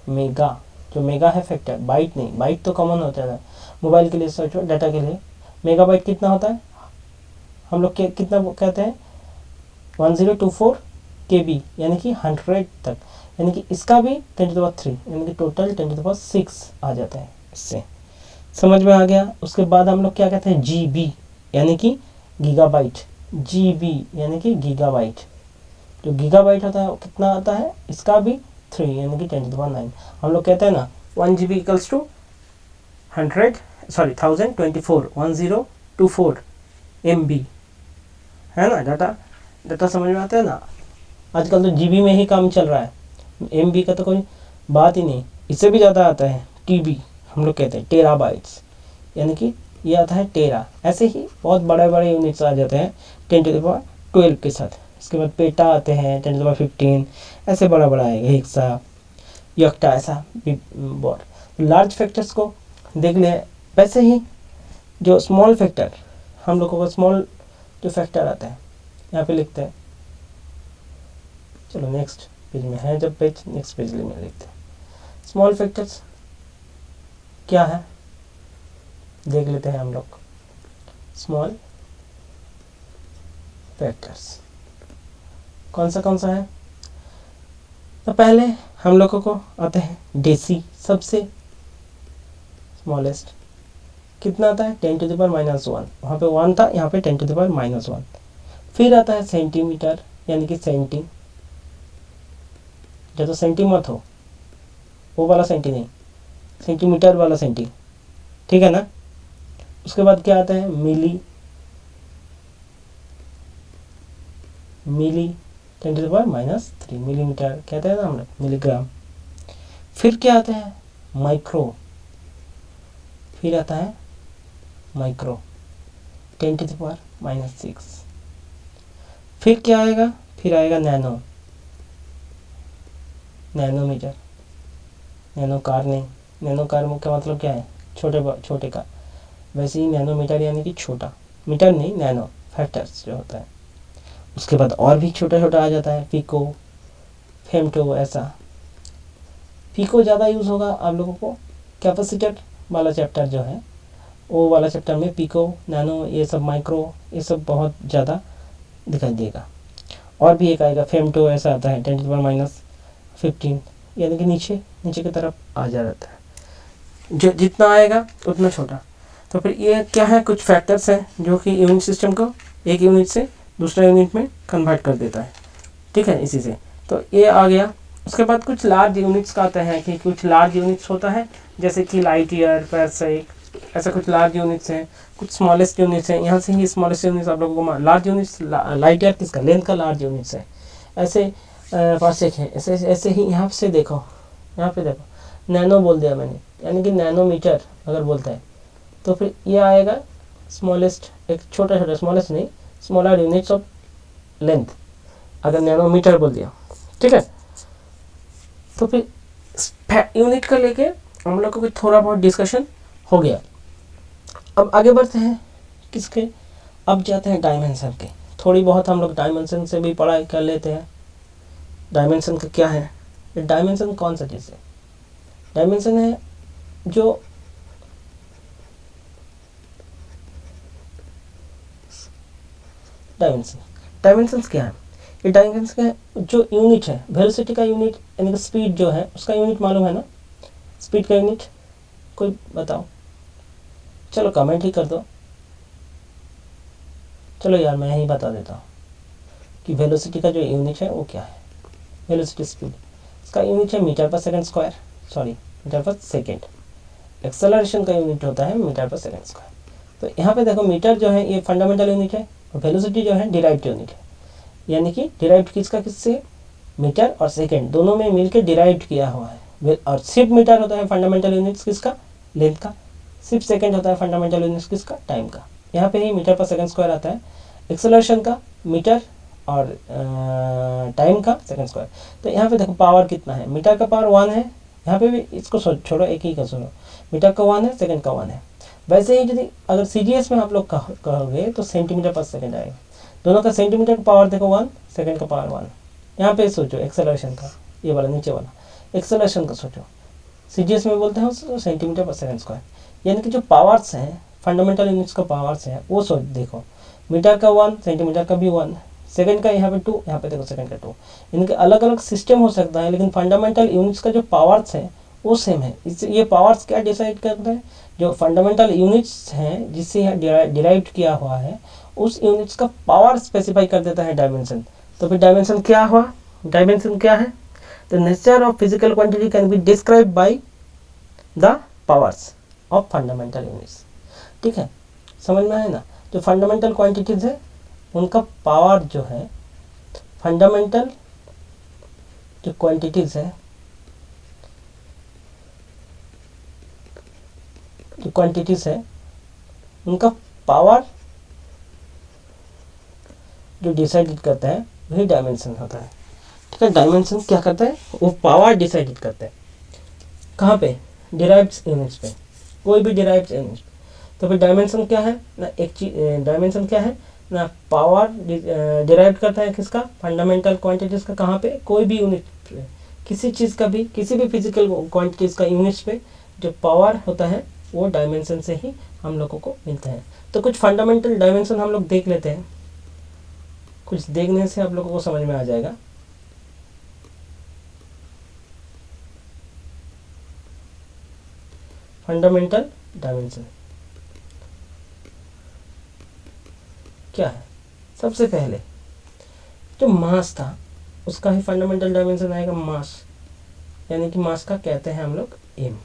मेगा, जो मेगा है फैक्टर, बाइट नहीं, बाइट तो कॉमन होता है मोबाइल के लिए। सोचो डाटा के लिए मेगाबाइट कितना होता है? हम लोग कितना कहते हैं? 1024 KB, यानी कि 100 तक, यानी कि इसका भी 10⁻3, यानी कि टोटल 10⁻6 आ जाता है। इससे समझ में आ गया। उसके बाद हम लोग क्या कहते हैं? GB, यानी कि गीगाबाइट। GB यानी कि गीगाबाइट। जो गीगाबाइट होता है वो कितना आता है? इसका भी 3, यानी कि 10⁻9। हम लोग कहते हैं ना 1 GB इक्वल्स टू 1024 MB, है ना। डाटा समझ में आता है ना। आजकल तो GB में ही काम चल रहा है, MB का तो कोई बात ही नहीं। इससे भी ज़्यादा आता है TB, हम लोग कहते हैं टेराबाइट्स, यानी कि ये आता है टेरा। ऐसे ही बहुत बड़े बड़े यूनिट्स आ जाते हैं 10⁻12 के साथ। इसके बाद पेटा आते हैं 10⁻15, ऐसे बड़ा बड़ा आएगा, हेक्सा, यक्टा, ऐसा बहुत लार्ज फैक्टर्स को देख ले। वैसे ही जो स्मॉल फैक्टर, हम लोगों को स्मॉल जो फैक्टर आता है यहाँ पे लिखते हैं। चलो नेक्स्ट पेज में है, जब पेज नेक्स्ट पेज में लिखते हैं। स्मॉल फैक्टर्स क्या है देख लेते हैं हम लोग। स्मॉल फैक्टर्स कौन सा है? तो पहले हम लोगों को आते हैं डेसी, सबसे स्मॉलेस्ट। कितना आता है? 10⁻⁻1। वहाँ पे 1 था, यहाँ पे 10⁻⁻1। फिर आता है सेंटीमीटर, यानी कि सेंटी, जब तो सेंटी मत हो, वो वाला सेंटी नहीं, सेंटीमीटर वाला सेंटी, ठीक है ना। उसके बाद क्या आता है? मिली 10⁻³ मिलीमीटर कहते हैं ना हम लोग, मिलीग्राम। फिर क्या आता है? माइक्रो। फिर आता है माइक्रो 10⁻⁻6। फिर क्या आएगा? फिर आएगा नैनोमीटर। नैनोकार नहीं, नैनोकार का मतलब क्या है? छोटे का। वैसे ही नैनोमीटर यानी कि छोटा, मीटर नहीं, नैनो फैक्टर्स जो होता है उसके बाद और भी छोटा छोटा आ जाता है, पिको, फेमटो, ऐसा। पिको ज़्यादा यूज़ होगा आप लोगों को कैपेसिटर वाला चैप्टर जो है, वो वाला चैप्टर में पिको, नैनो, ये सब माइक्रो, ये सब बहुत ज़्यादा दिखाई देगा। और भी एक आएगा फेमटो, ऐसा आता है 10⁻⁻15, यानी कि नीचे नीचे की तरफ आ जाता है, जो जितना आएगा उतना छोटा। तो फिर ये क्या है, कुछ फैक्टर्स हैं जो कि यूनिट सिस्टम को एक यूनिट से दूसरा यूनिट में कन्वर्ट कर देता है, ठीक है, इसी से। तो ये आ गया। उसके बाद कुछ लार्ज यूनिट्स का आता है कि कुछ लार्ज यूनिट्स होता है, जैसे कि लाइट ईयर, पैरसेक, ऐसा कुछ लार्ज यूनिट्स हैं। कुछ स्मॉलेस्ट यूनिट्स हैं, यहाँ से ही स्मॉलेस्ट यूनिट्स आप लोगों को लार्ज यूनिट्स, लाइट ईयर किसका, लेंथ का लार्ज यूनिट्स है। ऐसे पार्सेक है, ऐसे ऐसे ही यहाँ से देखो, यहाँ पे देखो नैनो बोल दिया मैंने, यानी कि नैनोमीटर अगर बोलता है तो फिर ये आएगा स्मॉलेस्ट, एक छोटा छोटा, स्मॉलेस्ट नहीं, स्मॉलर यूनिट्स ऑफ लेंथ, अगर नैनोमीटर बोल दिया, ठीक है। तो फिर यूनिट का लेके हम लोग को थोड़ा बहुत डिस्कशन हो गया। अब आगे बढ़ते हैं किसके, अब जाते हैं डायमेंशन के। थोड़ी बहुत हम लोग डायमेंशन से भी पढ़ाई कर लेते हैं। डायमेंशन का क्या है, डायमेंशन कौन सा चीज़ है, डायमेंशन है जो डायमेंशंस क्या है, ये डायमेंशंस क्या है, जो यूनिट है, वेलोसिटी का यूनिट, यानी कि स्पीड जो है उसका यूनिट मालूम है ना, स्पीड का यूनिट कोई बताओ, चलो कमेंट ही कर दो, चलो यार मैं ही बता देता हूँ कि वेलोसिटी का जो यूनिट है वो क्या है। वेलोसिटी स्पीड, इसका यूनिट है मीटर पर सेकंड स्क्वायर, सॉरी मीटर पर सेकंड। एक्सेलरेशन का यूनिट होता है मीटर पर सेकंड स्क्वायर। तो यहाँ पे देखो मीटर जो है ये फंडामेंटल यूनिट है, और वेलोसिटी जो है डिराइव्ड यूनिट है, यानी कि डिराइव्ड किसका किससे, मीटर और सेकंड दोनों में मिलकर डिराइव्ड किया हुआ है। और सिर्फ मीटर होता है फंडामेंटल यूनिट्स किसका, लेंथ का, सिर्फ सेकंड होता है फंडामेंटल यूनिट्स किसका, टाइम का। यहाँ पे ही मीटर पर सेकंड स्क्वायर आता है, एक्सेलरेशन का मीटर और टाइम का सेकंड स्क्वायर। तो यहाँ पे देखो पावर कितना है, मीटर का पावर 1 है, यहाँ पे भी इसको छोड़ो, एक ही का छोड़ो, मीटर का 1 है, सेकंड का 1 है। वैसे ही यदि अगर सीजीएस में आप लोग कहोगे तो सेंटीमीटर पर सेकंड आएगा, दोनों का सेंटीमीटर का पावर देखो 1, सेकंड का पावर 1। यहाँ पे सोचो एक्सेलरेशन का, ये वाला नीचे वाला एक्सेलरेशन का सोचो, सीजीएस में बोलते हैं उसको सेंटीमीटर पर सेकंड स्क्वायर। यानी कि जो पावर्स हैं फंडामेंटल यूनिट्स का पावर्स हैं वो सोच देखो, मीटर का 1, सेंटीमीटर का भी 1, सेकंड का यहाँ पे 2, यहाँ पे देखो सेकंड का 2। इनके अलग अलग सिस्टम हो सकता है, लेकिन फंडामेंटल यूनिट्स का जो पावर्स हैं वो सेम है। इससे ये पावर्स क्या डिसाइड करते हैं, जो फंडामेंटल यूनिट्स हैं जिससे यहाँ डिराइव्ड किया हुआ है उस यूनिट्स का पावर स्पेसिफाई कर देता है डायमेंशन। तो फिर डायमेंशन क्या हुआ, डायमेंशन क्या है, the nature of physical quantity can be describe by the powers of fundamental units. ठीक है, समझ में आया ना। जो फंडामेंटल क्वांटिटीज है उनका पावर जो है, फंडामेंटल जो क्वांटिटीज है, जो क्वांटिटीज है उनका पावर जो डिसाइडेड करता है वही डायमेंशन होता है। ठीक है, डायमेंशन क्या करता है, वो पावर डिसाइडेड करता है कहाँ पे, डिराइव्ड यूनिट्स पे, कोई भी डिराइव्ड यूनिट। तो फिर डायमेंशन क्या है ना, एक चीज डायमेंशन क्या है ना, पावर डिराइव करता है किसका, फंडामेंटल क्वांटिटीज का, कहाँ पे, कोई भी यूनिट पे, किसी चीज़ का भी, किसी भी फिजिकल क्वांटिटीज का यूनिट्स पे जो पावर होता है वो डायमेंशन से ही हम लोगों को मिलता है। तो कुछ फंडामेंटल डायमेंशन हम लोग देख लेते हैं, कुछ देखने से आप लोगों को समझ में आ जाएगा। फंडामेंटल डायमेंशन क्या है, सबसे पहले जो मास था उसका ही फंडामेंटल डायमेंशन आएगा, मास, यानी कि मास का कहते हैं हम लोग एम।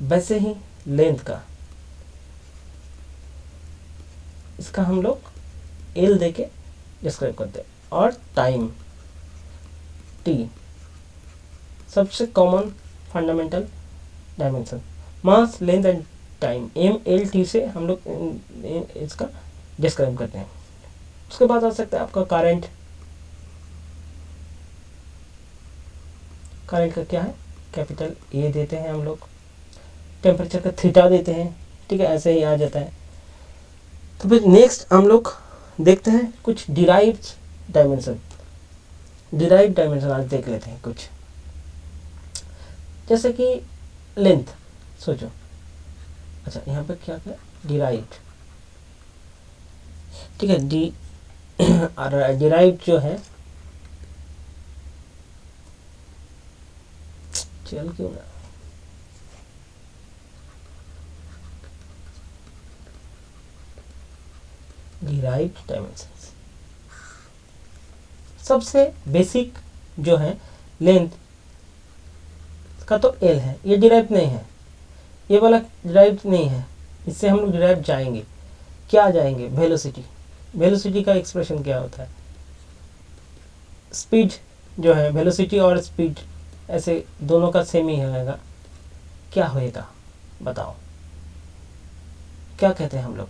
वैसे ही लेंथ का, इसका हम लोग एल देके डिस्क्राइब करते हैं। और टाइम टी, सबसे common fundamental dimension, mass, length and time, M L T से हम लोग इसका डिस्क्राइब करते हैं। उसके बाद आ सकता है आपका करंट। करंट का क्या है, कैपिटल ए देते हैं हम लोग, टेम्परेचर का थीटा देते हैं। ठीक है, ऐसे ही आ जाता है। तो फिर नेक्स्ट हम लोग देखते हैं कुछ डिराइव्ड डायमेंशन। डिराइव्ड डायमेंशन आज देख लेते हैं कुछ, जैसे कि लेंथ। सोचो, अच्छा यहाँ पे क्या क्या डिराइव्ड, ठीक है, डिराइव्ड जो है, चल क्यों ना, डिराइव्ड डायमेंशंस सबसे बेसिक जो है लेंथ का तो एल है, ये डिराइव नहीं है, ये वाला डिराइव नहीं है, इससे हम लोग डिराइव जाएंगे, क्या जाएंगे, वेलोसिटी। वेलोसिटी का एक्सप्रेशन क्या होता है, स्पीड जो है, वेलोसिटी और स्पीड ऐसे दोनों का सेम ही होगा, क्या होएगा बताओ, क्या कहते हैं हम लोग,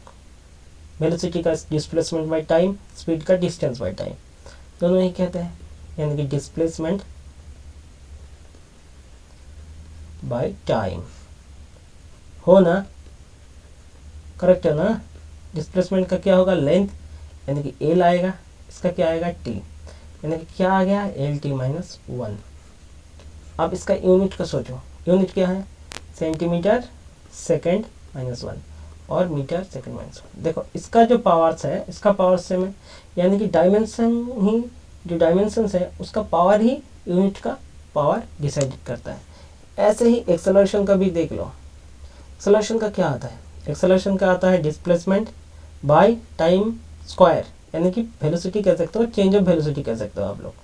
वेलोसिटी का डिस्प्लेसमेंट बाय टाइम, स्पीड का डिस्टेंस बाय टाइम, दोनों ही कहते हैं, यानी कि डिस्प्लेसमेंट बाय टाइम, हो ना, करेक्ट है ना। डिस्प्लेसमेंट का क्या होगा, लेंथ, यानी कि एल आएगा, इसका क्या आएगा टी, यानी कि क्या आ गया एल टी माइनस 1। अब इसका यूनिट का सोचो, यूनिट क्या है, सेंटीमीटर सेकेंड माइनस 1 और मीटर सेकेंड माइनस 1। देखो इसका जो पावर्स है, इसका पावर से में, यानी कि डायमेंशन ही, जो डायमेंशंस है उसका पावर ही यूनिट का पावर डिसाइड करता है। ऐसे ही एक्सेलरेशन का भी देख लो, एक्सेलरेशन का क्या आता है, एक्सेलरेशन का आता है डिस्प्लेसमेंट बाय टाइम स्क्वायर, यानी कि वेलोसिटी कह सकते हो, चेंज ऑफ वेलोसिटी कह सकते हो आप लोग,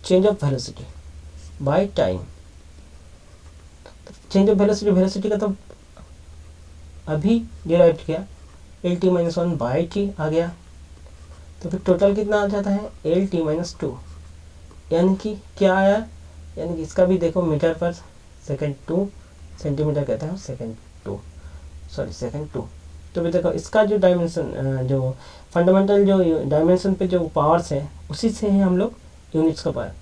change of velocity by time. Change of velocity, velocity का तो अभी डिराइव किया, L T minus 1 by T आ गया, तो फिर टोटल कितना आ जाता है एल टी माइनस 2, यानी कि क्या आया, यानी कि इसका भी देखो मीटर पर सेकेंड 2, सेंटीमीटर कहते हैं सेकेंड 2, सॉरी सेकेंड 2। तो भी देखो इसका जो डायमेंशन, जो फंडामेंटल जो डायमेंशन पे जो पावर्स है, उसी से ही हम लोग यूनिट्स का पावर।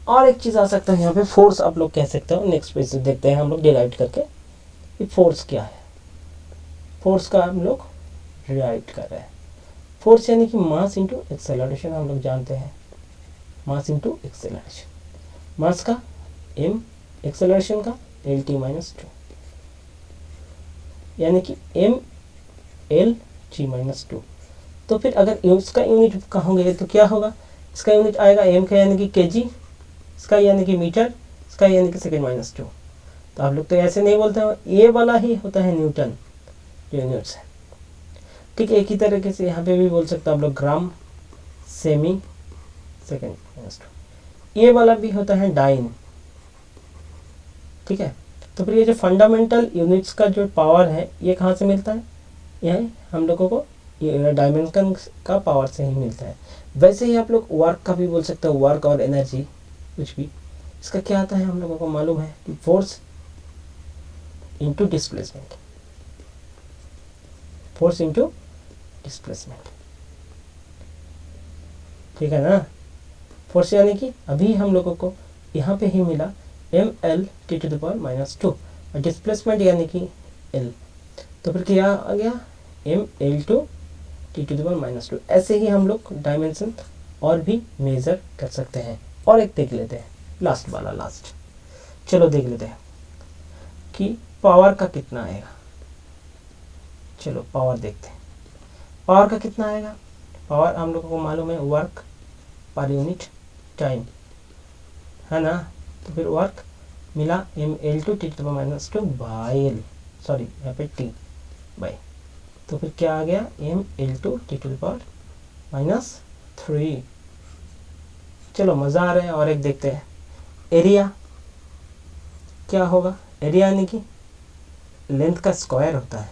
और एक चीज़ आ सकता है यहाँ पे, फोर्स आप लोग कह सकते हो। नेक्स्ट पेज से देखते हैं हम लोग डिराइव करके कि फोर्स क्या है। फोर्स का हम लोग डिराइव कर रहे हैं। फोर्स यानी कि मास इंटू एक्सेलरेशन, हम लोग जानते हैं, मास इंटू एक्सेलरेशन, मास का m, एक्सेलरेशन का एल टी माइनस 2, यानी कि m एल टी माइनस 2। तो फिर अगर इसका यूनिट कहोगे तो क्या होगा, इसका यूनिट आएगा m का यानी कि केजी, इसका यानी कि मीटर, इसका यानी कि सेकेंड माइनस 2। तो आप लोग तो ऐसे नहीं बोलते हो, ये वाला ही होता है न्यूटन जो यूनिट्स है। ठीक है, एक ही तरीके से यहाँ पे भी बोल सकते हो आप लोग ग्राम, सेमी, सेकेंड माइनस 2, ये वाला भी होता है डाइन। ठीक है, तो फिर ये जो फंडामेंटल यूनिट्स का जो पावर है ये कहाँ से मिलता है, यह हम लोगों को ये डायमेंशन का पावर से ही मिलता है। वैसे ही आप लोग वर्क का भी बोल सकते हो, वर्क और एनर्जी कुछ भी, इसका क्या आता है हम लोगों को मालूम है कि force into displacement, force into displacement, ठीक है ना। फोर्स यानी कि अभी हम लोगों को यहाँ पे ही मिला M L T to the power minus 2, और डिस्प्लेसमेंट यानी कि एल, तो फिर क्या आ गया M L two T to the power minus 2। ऐसे ही हम लोग डायमेंशन और भी मेजर कर सकते हैं। और एक देख लेते हैं, लास्ट वाला, लास्ट, चलो देख लेते हैं कि पावर का कितना आएगा। चलो पावर देखते हैं, पावर का कितना आएगा। पावर हम लोगों को मालूम है वर्क पर यूनिट टाइम, है ना। तो फिर वर्क मिला M L two T to the power minus 2 by L, sorry यहाँ पे टी बाई, तो फिर क्या आ गया M L two T to the power minus 3। चलो मज़ा आ रहा है। और एक देखते हैं, एरिया क्या होगा। एरिया यानी कि लेंथ का स्क्वायर होता है,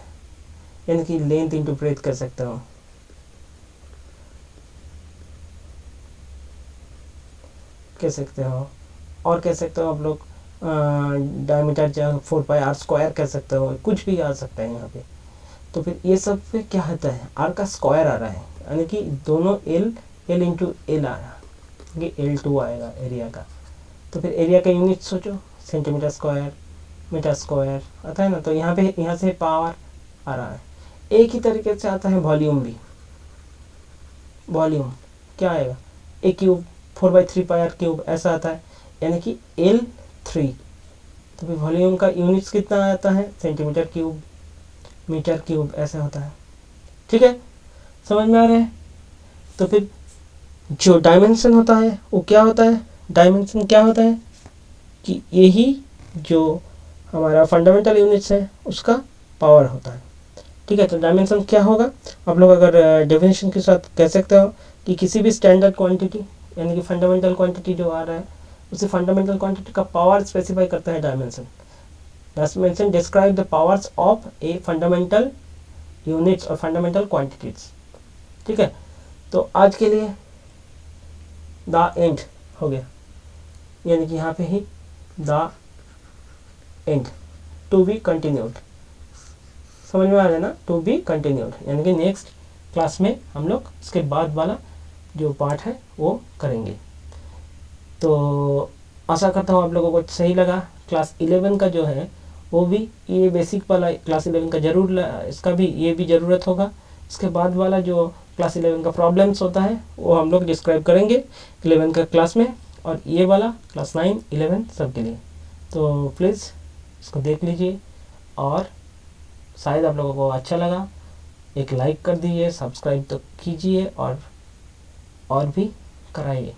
यानी कि लेंथ इंटू ब्रेथ कर सकते हो, कह सकते हो, और कह सकते हो आप लोग डायमीटर जो 4 पाई आर स्क्वायर कह सकते हो, कुछ भी आ सकता है यहाँ पे। तो फिर ये सब पे क्या होता है, आर का स्क्वायर आ रहा है, यानी कि दोनों एल एल इंटू एल आ रहा है, ये L2 आएगा एरिया का। तो फिर एरिया का यूनिट सोचो, सेंटीमीटर स्क्वायर, मीटर स्क्वायर आता है ना। तो यहाँ पे, यहाँ से पावर आ रहा है। एक ही तरीके से आता है वॉल्यूम भी, वॉल्यूम क्या आएगा, ए क्यूब 4/3 पाई आर क्यूब ऐसा आता है, यानी कि L3। तो फिर वॉल्यूम का यूनिट्स कितना आता है, सेंटीमीटर क्यूब, मीटर क्यूब ऐसे होता है। ठीक है, समझ में आ रहा है। तो फिर जो डायमेंशन होता है वो क्या होता है, डायमेंशन क्या होता है कि यही जो हमारा फंडामेंटल यूनिट्स है उसका पावर होता है। ठीक है, तो डायमेंशन क्या होगा, आप लोग अगर डेफिनेशन के साथ कह सकते हो कि किसी भी स्टैंडर्ड क्वांटिटी यानी कि फंडामेंटल क्वांटिटी जो आ रहा है उसी फंडामेंटल क्वांटिटी का पावर स्पेसिफाई करता है dimension. Dimension describe the powers of a fundamental units और फंडामेंटल क्वांटिटीज। ठीक है, तो आज के लिए द एंड हो गया, यानी कि यहाँ पे ही the end, to be continued. समझ में आ रहा है ना, टू बी कंटिन्यूड, यानी कि नेक्स्ट क्लास में हम लोग इसके बाद वाला जो पार्ट है वो करेंगे। तो आशा करता हूँ आप लोगों को सही लगा। क्लास 11 का जो है वो भी ये बेसिक वाला क्लास 11 का जरूर, इसका भी ये भी ज़रूरत होगा। इसके बाद वाला जो क्लास 11 का प्रॉब्लम्स होता है वो हम लोग डिस्क्राइब करेंगे 11 का क्लास में, और ये वाला क्लास 9 11 सब के लिए। तो प्लीज़ इसको देख लीजिए, और शायद आप लोगों को अच्छा लगा, एक लाइक कर दीजिए, सब्सक्राइब तो कीजिए और भी कराइए।